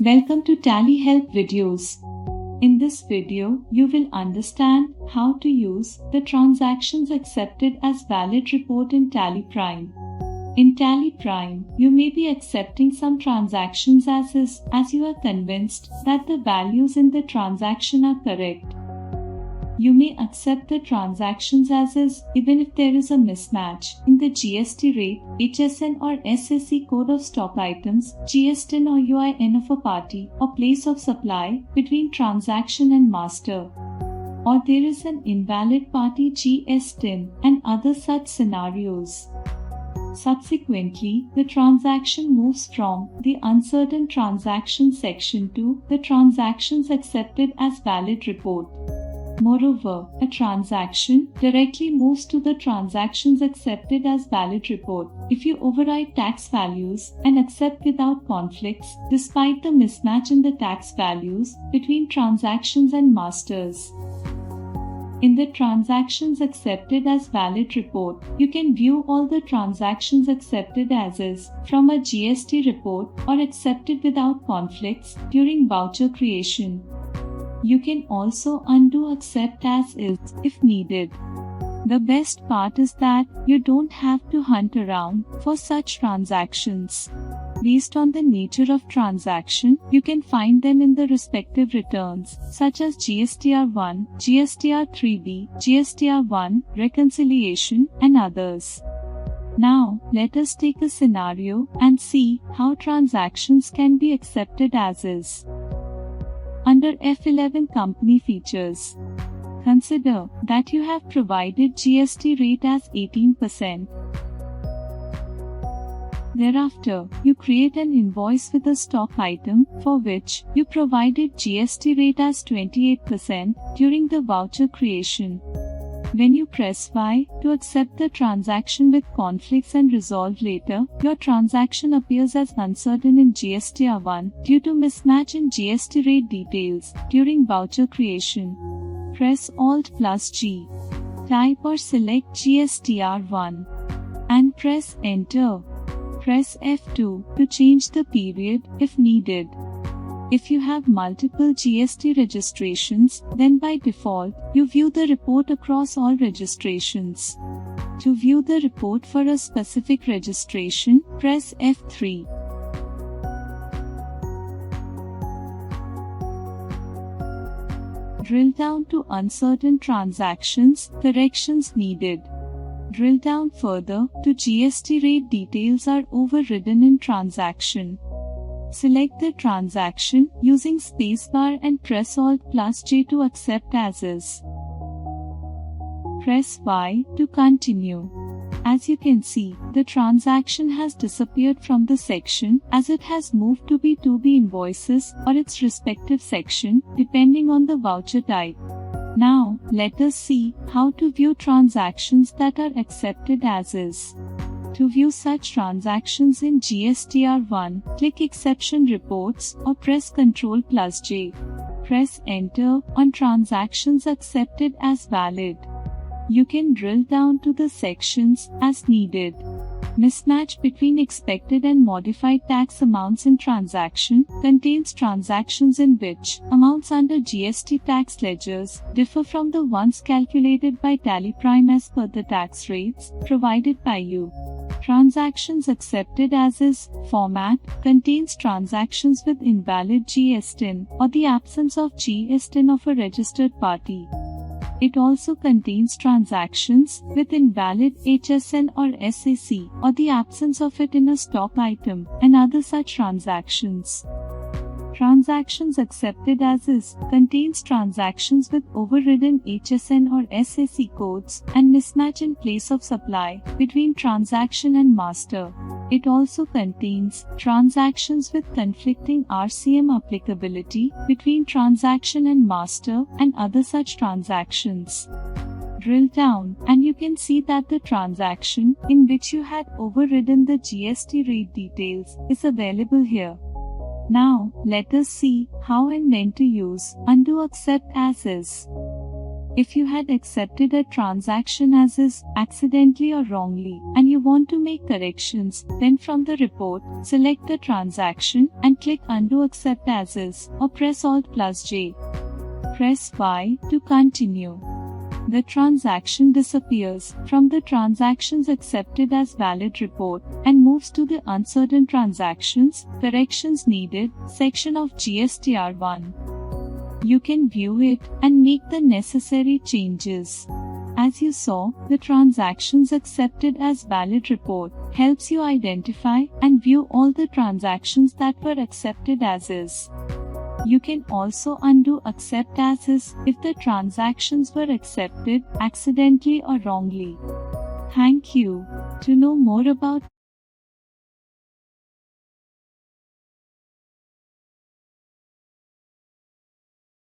Welcome to Tally Help videos. In this video, you will understand how to use the transactions accepted as valid report in TallyPrime. In TallyPrime, you may be accepting some transactions as is, as you are convinced that the values in the transaction are correct. You may accept the transactions as is even if there is a mismatch in the GST rate, HSN or SAC code of stock items, GSTIN or UIN of a party or place of supply between transaction and master, or there is an invalid party GSTIN and other such scenarios. Subsequently, the transaction moves from the uncertain transaction section to the transactions accepted as valid report. Moreover, a transaction directly moves to the transactions accepted as valid report if you override tax values and accept without conflicts despite the mismatch in the tax values between transactions and masters. In the transactions accepted as valid report, you can view all the transactions accepted as is from a GST report or accepted without conflicts during voucher creation. You can also undo accept as is if needed. The best part is that you don't have to hunt around for such transactions. Based on the nature of transaction, you can find them in the respective returns, such as GSTR1, GSTR3B, GSTR1, reconciliation, and others. Now, let us take a scenario and see how transactions can be accepted as is. Under F11 Company Features, consider that you have provided GST rate as 18%. Thereafter, you create an invoice with a stock item for which you provided GST rate as 28% during the voucher creation. When you press Y to accept the transaction with conflicts and resolve later, your transaction appears as uncertain in GSTR1 due to mismatch in GST rate details during voucher creation. Press Alt plus G. Type or select GSTR1 and press Enter. Press F2 to change the period if needed. If you have multiple GST registrations, then by default, you view the report across all registrations. To view the report for a specific registration, press F3. Drill down to uncertain transactions, corrections needed. Drill down further to GST rate details are overridden in transaction. Select the transaction using spacebar and press Alt plus J to accept as is. Press Y to continue. As you can see, the transaction has disappeared from the section as it has moved to be invoices or its respective section depending on the voucher type. Now, let us see how to view transactions that are accepted as is. To view such transactions in GSTR1, click Exception Reports or press Ctrl plus J. Press Enter on transactions accepted as valid. You can drill down to the sections as needed. Mismatch between expected and modified tax amounts in transaction contains transactions in which amounts under GST tax ledgers differ from the ones calculated by TallyPrime as per the tax rates provided by you. Transactions accepted as is format contains transactions with invalid GSTIN or the absence of GSTIN of a registered party. It also contains transactions with invalid HSN or SAC or the absence of it in a stock item and other such transactions. Transactions accepted as is contains transactions with overridden HSN or SAC codes and mismatch in place of supply between transaction and master. It also contains transactions with conflicting RCM applicability between transaction and master and other such transactions. Drill down and you can see that the transaction in which you had overridden the GST rate details is available here. Now, let us see how and when to use undo accept as is. If you had accepted a transaction as is, accidentally or wrongly, and you want to make corrections, then from the report, select the transaction and click Undo Accept As Is, or press Alt+J. Press Y to continue. The transaction disappears from the Transactions Accepted as Valid report and moves to the Uncertain Transactions, Corrections Needed section of GSTR1. You can view it and make the necessary changes. As you saw, the Transactions Accepted as Valid report helps you identify and view all the transactions that were accepted as is. You can also undo Accept As Is if the transactions were accepted accidentally or wrongly. Thank you. To know more about